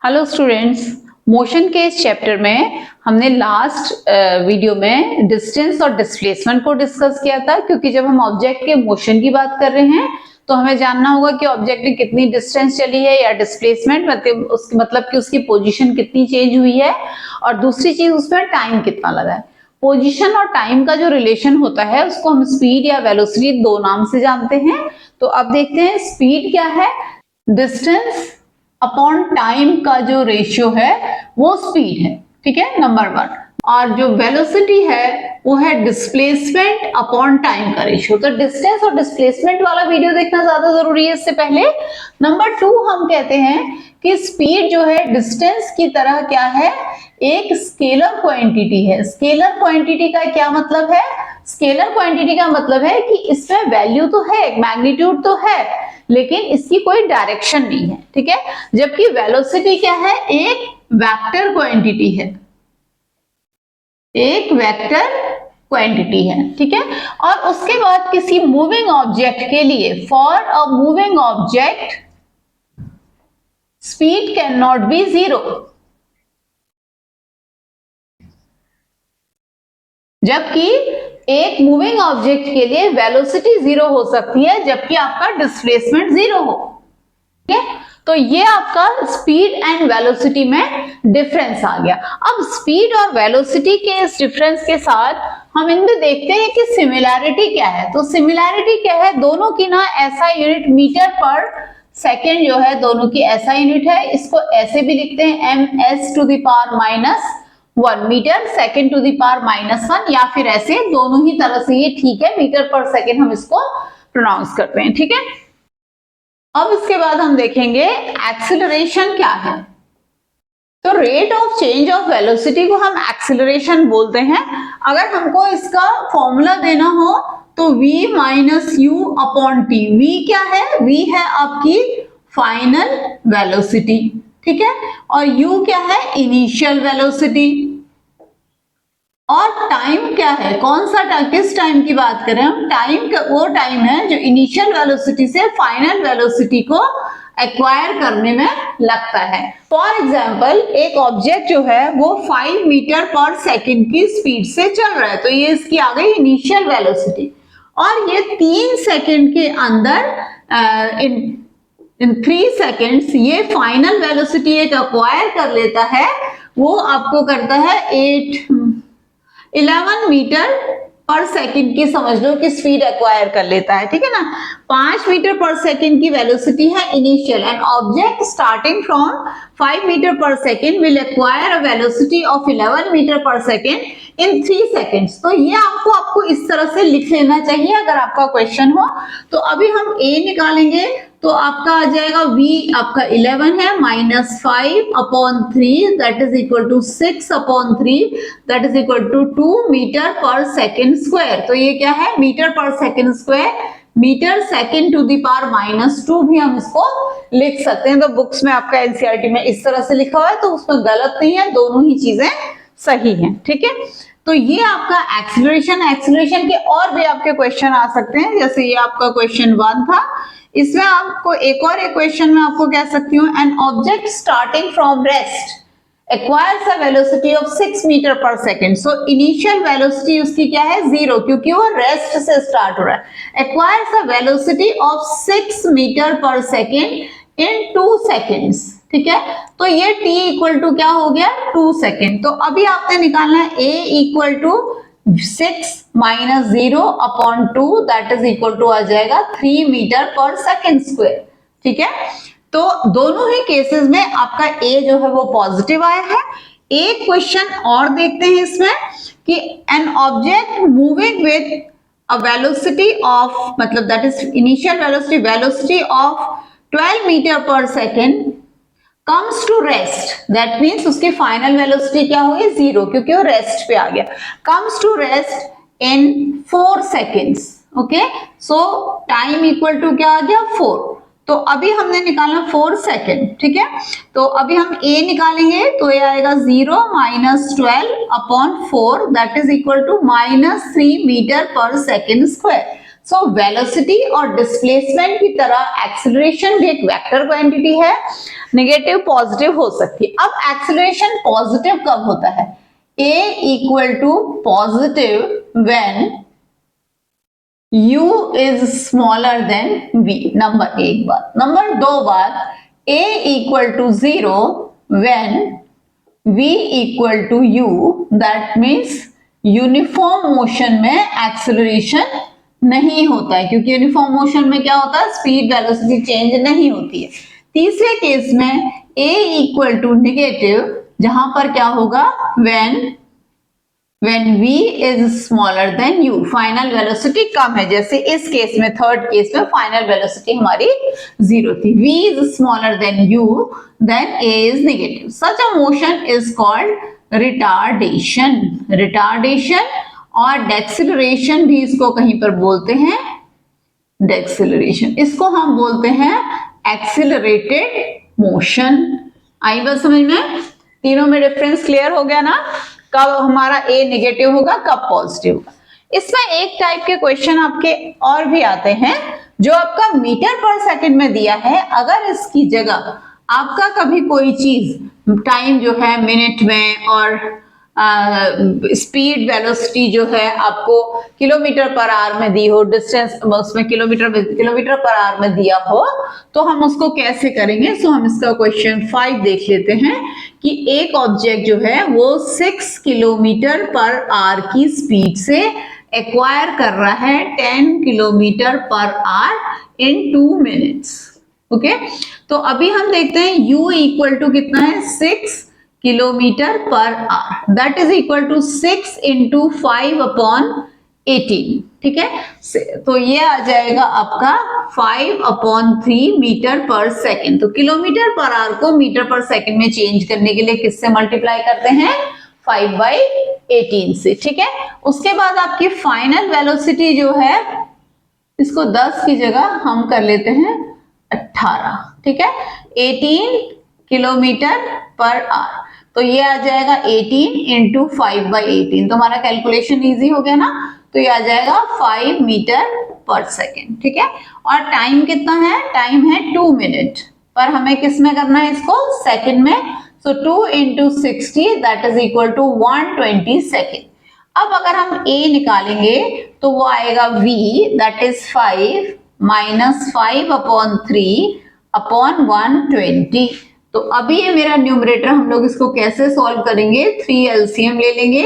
Hello students, motion के इस chapter में हमने लास्ट वीडियो में डिस्टेंस और डिस्प्लेसमेंट को डिस्कस किया था, क्योंकि जब हम ऑब्जेक्ट के मोशन की बात कर रहे हैं तो हमें जानना होगा कि ऑब्जेक्ट ने कितनी डिस्टेंस चली है या डिस्प्लेसमेंट मतलब कि उसकी पोजीशन कितनी चेंज हुई है, और दूसरी चीज उसमें टाइम कितना लगा है। पोजीशन और टाइम का जो रिलेशन होता है उसको हम स्पीड या वेलोसिटी दो नाम से जानते हैं। तो अब देखते हैं स्पीड क्या है। डिस्टेंस अपॉन टाइम का जो रेशियो है वो स्पीड है, ठीक है, नंबर वन। और जो वेलोसिटी है वो है डिस्प्लेसमेंट अपॉन टाइम का रेशियो। तो डिस्टेंस और डिस्प्लेसमेंट वाला वीडियो देखना ज्यादा जरूरी है इससे पहले। नंबर टू, हम कहते हैं कि स्पीड जो है डिस्टेंस की तरह क्या है, एक स्केलर क्वांटिटी है। स्केलर क्वांटिटी का क्या मतलब है? स्केलर क्वांटिटी का मतलब है कि इसमें वैल्यू तो है, मैग्नीट्यूड तो है, लेकिन इसकी कोई डायरेक्शन नहीं है, ठीक है। जबकि वेलोसिटी क्या है? एक वेक्टर क्वांटिटी है, एक वेक्टर क्वांटिटी है, ठीक है। और उसके बाद किसी मूविंग ऑब्जेक्ट के लिए, for a moving object speed can not be zero. जबकि एक मूविंग ऑब्जेक्ट के लिए वेलोसिटी जीरो हो सकती है, जबकि आपका डिस्प्लेसमेंट जीरो हो, ठीक है। तो ये आपका स्पीड एंड वेलोसिटी में डिफरेंस आ गया। अब स्पीड और वेलोसिटी के इस डिफरेंस के साथ हम इनमें देखते हैं कि सिमिलैरिटी क्या है। तो सिमिलैरिटी क्या है? दोनों की ना ऐसा यूनिट मीटर पर सेकेंड जो है, दोनों की ऐसा यूनिट है। इसको ऐसे भी लिखते हैं ms to the power -1 metre second to the power -1, या फिर ऐसे, दोनों ही तरह से ये ठीक है, मीटर पर सेकेंड हम इसको प्रोनाउंस करते हैं, ठीक है। अब इसके बाद हम देखेंगे एक्सीलरेशन क्या है। तो rate of change of velocity को हम एक्सीलरेशन बोलते हैं। अगर हमको इसका फॉर्मूला देना हो तो v minus you upon T. v क्या है? v है आपकी फाइनल वेलोसिटी, ठीक है, और u क्या है? Initial velocity. और टाइम क्या है? कौन सा टाइम, किस टाइम की बात करें हम? टाइम वो टाइम है जो इनिशियल वेलोसिटी से फाइनल वेलोसिटी को एक्वायर करने में लगता है। फॉर एग्जाम्पल, एक ऑब्जेक्ट जो है वो 5 मीटर पर सेकेंड की स्पीड से चल रहा है, तो ये इसकी आ गई इनिशियल वेलोसिटी। और ये 3 सेकेंड के अंदर इन 3 सेकेंड्स ये फाइनल वेलोसिटी एक एक्वायर कर लेता है। वो आपको करता है 11 मीटर पर सेकंड की, समझ लो कि स्पीड एक्वायर कर लेता है, ठीक है ना। 5 मीटर पर सेकंड की वेलोसिटी है initial, and object starting from 5 metre per second will acquire a velocity of 11 metre per second in 3 seconds. तो ये आपको इस तरह से लिख लेना चाहिए अगर आपका क्वेश्चन हो। तो अभी हम a निकालेंगे, तो आपका आ जाएगा v आपका 11 है -5 upon 3 that is equal to 6 upon 3 that is equal to 2 metre per second square. तो ये क्या है? Metre per second square, metre second to the power -2 भी हम इसको लिख सकते हैं। तो बुक्स में आपका एनसीईआरटी में इस तरह से लिखा हुआ है, तो उसमें गलत नहीं है, दोनों ही चीजें सही हैं, ठीक है। तो ये आपका एक्सीलरेशन के और भी आपके क्वेश्चन आ सकते हैं, जैसे ये आपका क्वेश्चन 1 था। इसमें आपको एक और एक क्वेश्चन में आपको कह सकती हूँ, an object starting from rest acquires a velocity of 6 metre per second. So initial velocity उसकी क्या है? 0, क्योंकि वो रेस्ट से स्टार्ट हो रहा है। Acquires a velocity of 6 metre per second in 2 seconds, ठीक है। तो ये t इक्वल टू क्या हो गया? 2 सेकेंड। तो अभी आपने निकालना है a equal to 6 minus 0 upon 2 that is equal to आ जाएगा 3 मीटर पर सेकेंड स्क्वायर, ठीक है। तो दोनों ही केसेस में आपका a जो है वो पॉजिटिव आया है। एक क्वेश्चन और देखते हैं इसमें कि an object moving with a velocity of, मतलब that is initial velocity of 12 metre per second comes to rest, that means उसकी फाइनल वेलोसिटी क्या हुई? 0, क्योंकि वो रेस्ट पे आ गया। Comes to rest in 4 seconds, okay. So time equal to क्या आ गया? 4। तो अभी हमने निकाला 4 सेकेंड, ठीक है। तो अभी हम a निकालेंगे, तो ये आएगा 0 minus 12 upon 4 that is equal to -3 metre per second square. So velocity और डिस्प्लेसमेंट की तरह एक्सीलरेशन भी एक वेक्टर क्वांटिटी है। नेगेटिव पॉजिटिव हो सकती है। अब एक्सेलरेशन पॉजिटिव कब होता है? a equal to positive when u is smaller than v, number एक बात। नंबर दो बात, a equal to 0 when v equal to u, that means uniform motion में एक्सेलरेशन नहीं होता है, क्योंकि यूनिफॉर्म मोशन में क्या होता है, स्पीड वेलोसिटी चेंज नहीं होती है। तीसरे केस में a इक्वल टू नेगेटिव, जहां पर क्या होगा, when v is smaller than u, final velocity कम है। जैसे इस केस में, थर्ड केस में फाइनल वेलोसिटी हमारी 0 थी। v is smaller than u, then a is negative. Such a motion is called retardation. Retardation और डेक्सिलरेशन भी इसको कहीं पर बोलते हैं, डेक्सिलरेशन। इसको हम बोलते हैं एक्सिलरेटेड मोशन। आई बात समझ में? तीनों में डिफरेंस क्लियर हो गया ना? कब हमारा a नेगेटिव होगा, कब पॉजिटिव होगा। इसमें एक टाइप के क्वेश्चन आपके और भी आते हैं, जो आपका मीटर पर सेकंड में दिया है, अगर इसकी जगह आपका कभी कोई चीज टाइम जो है मिनट में और स्पीड वेलोसिटी जो है आपको किलोमीटर पर आवर में दी हो, डिस्टेंस उसमें किलोमीटर पर आवर में दिया हो, तो हम उसको कैसे करेंगे। सो हम इसका क्वेश्चन 5 देख लेते हैं कि एक ऑब्जेक्ट जो है वो 6 किलोमीटर पर आवर की स्पीड से एक्वायर कर रहा है 10 kilometre per our in 2 minutes. Okay, तो अभी हम देखते हैं u इक्वल टू कितना है, 6 kilometre per hour, that is equal to 6 into 5 upon 18। ठीक है, तो ये आ जाएगा आपका 5 अपॉन 3 मीटर पर सेकेंड। तो किलोमीटर पर आवर को मीटर पर सेकेंड में चेंज करने के लिए किससे मल्टीप्लाई करते हैं, 5/18 से। ठीक है, उसके बाद आपकी फाइनल वेलोसिटी जो है, इसको 10 की जगह हम कर लेते हैं 18। ठीक है, 18 किलोमीटर पर आवर, तो ये आ जाएगा 18 इंटू 5/18। तो हमारा कैलकुलेशन इजी हो गया ना, तो ये आ जाएगा 5 मीटर पर सेकेंड। ठीक है, और टाइम कितना है, टाइम है 2 मिनट, पर हमें किस में करना है इसको, सेकेंड में। So 2 into 60 that is equal to 120 second. अब अगर हम a निकालेंगे तो वो आएगा v, that is 5 minus 5 upon 3 upon 120। तो अभी ये मेरा न्यूमरेटर, हम लोग इसको कैसे सॉल्व करेंगे, 3 एलसीएम ले लेंगे,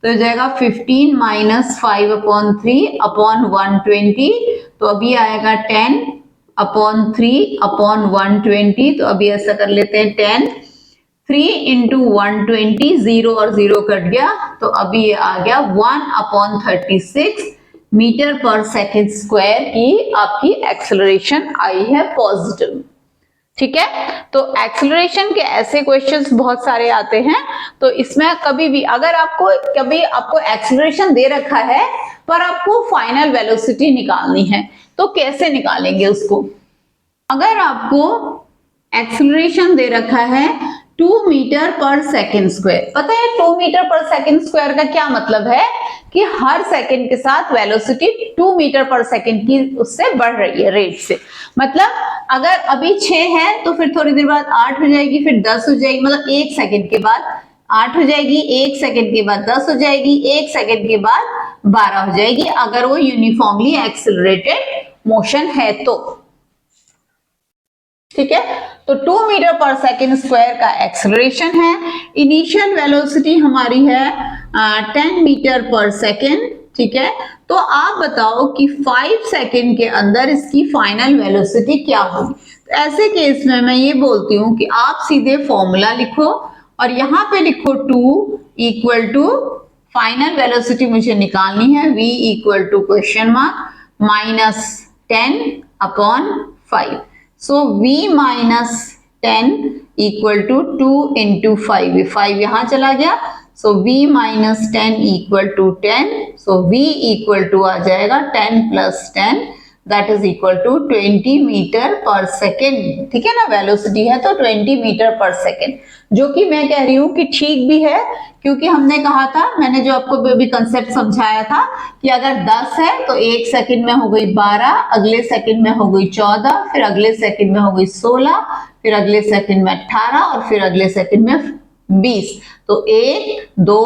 तो जाएगा 15 माइनस 5 अपॉन 3 अपॉन 120। तो अभी आएगा 10 अपॉन 3 अपॉन 120। तो अभी ऐसा कर लेते हैं 10, 3 इंटू 120, 0 और 0 कट गया, तो अभी ये आ गया 1 upon 36 metre per second square की आपकी एक्सेलरेशन आई है पॉजिटिव। ठीक है, तो एक्सेलरेशन के ऐसे क्वेश्चंस बहुत सारे आते हैं। तो इसमें कभी भी अगर आपको एक्सेलरेशन दे रखा है पर आपको फाइनल वेलोसिटी निकालनी है, तो कैसे निकालेंगे उसको। अगर आपको एक्सेलरेशन दे रखा है 2 मीटर पर सेकेंड स्क्वायर, पता है 2 मीटर पर सेकेंड स्क्वायर का क्या मतलब है, कि हर सेकंड के साथ वेलोसिटी 2 मीटर पर सेकंड की उससे बढ़ रही है, रेट से। मतलब अगर अभी 6 है तो फिर थोड़ी देर बाद 8 हो जाएगी, फिर 10 हो जाएगी, मतलब 1 सेकंड के बाद 8 हो जाएगी, 1 सेकंड के बाद 10 हो जाएगी, 1 सेकंड के बाद 12 हो जाएगी, अगर वो यूनिफॉर्मली एक्सेलरेटेड मोशन है तो। ठीक है, तो 2 मीटर पर सेकेंड स्क्वायर का एक्सेलरेशन है। इनिशियल वेलोसिटी हमारी है 10 मीटर पर सेकेंड। ठीक है, तो आप बताओ कि 5 सेकेंड के अंदर इसकी फाइनल वेलोसिटी क्या होगी। तो ऐसे केस में मैं ये बोलती हूं कि आप सीधे फॉर्मूला लिखो और यहां पे लिखो 2 इक्वल टू फाइनल वेलोसिटी मुझे निकालनी है, v equal to question mark minus 10 upon 5। So v minus 10 equal to 2 into 5, 5 यहां चला गया, so v minus 10 equal to 10। So v equal to आ जाएगा 10 plus 10 that is equal to 20 metre per second. ठीक है ना, वेलोसिटी है तो 20 मीटर पर सेकेंड, जो कि मैं कह रही हूं कि ठीक भी है, क्योंकि हमने कहा था, मैंने जो आपको अभी कंसेप्ट समझाया था कि अगर 10 है तो एक सेकंड में हो गई 12, अगले सेकंड में हो गई 14, फिर अगले सेकंड में हो गई 16, फिर अगले सेकंड में 18 और फिर अगले सेकंड में 20। तो 1, 2,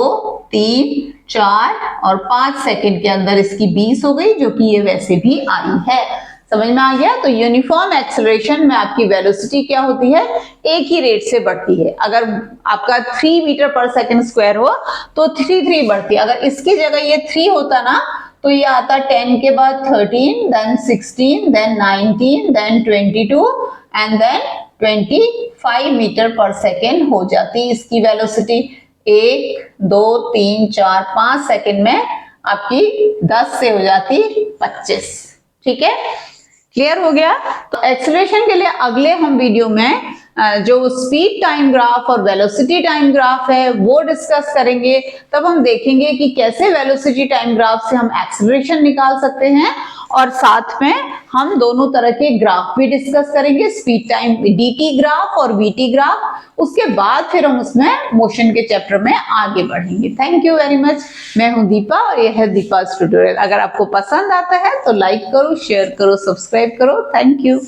3, 4 और 5 सेकंड के अंदर इसकी 20 हो गई, जो कि ये वैसे भी आई है। समझ में आ गया? तो यूनिफॉर्म एक्सेलरेशन में आपकी वेलोसिटी क्या होती है, एक ही रेट से बढ़ती है। अगर आपका 3 मीटर पर सेकंड स्क्वायर हो तो 3 बढ़ती है। अगर इसकी जगह ये 3 होता ना तो ये आता 10 के बाद 13, then 16, then 19, then 22 and then 25 metre per second हो जाती इसकी वेलोसिटी। 1, 2, 3, 4, 5 सेकेंड में आपकी 10 से हो जाती 25। ठीक है, क्लियर हो गया? तो एक्सेलरेशन के लिए अगले हम वीडियो में जो स्पीड टाइम ग्राफ और वेलोसिटी टाइम ग्राफ है वो डिस्कस करेंगे। तब हम देखेंगे कि कैसे वेलोसिटी टाइम ग्राफ से हम एक्सेलरेशन निकाल सकते हैं, और साथ में हम दोनों तरह के ग्राफ भी डिस्कस करेंगे, स्पीड टाइम dt ग्राफ और vt ग्राफ। उसके बाद फिर हम उसमें मोशन के चैप्टर में आगे बढ़ेंगे। Thank you very much. मैं हूं दीपा और यह है दीपा's ट्यूटोरियल। अगर आपको पसंद आता है तो लाइक करो, शेयर करो, सब्सक्राइब करो। Thank you.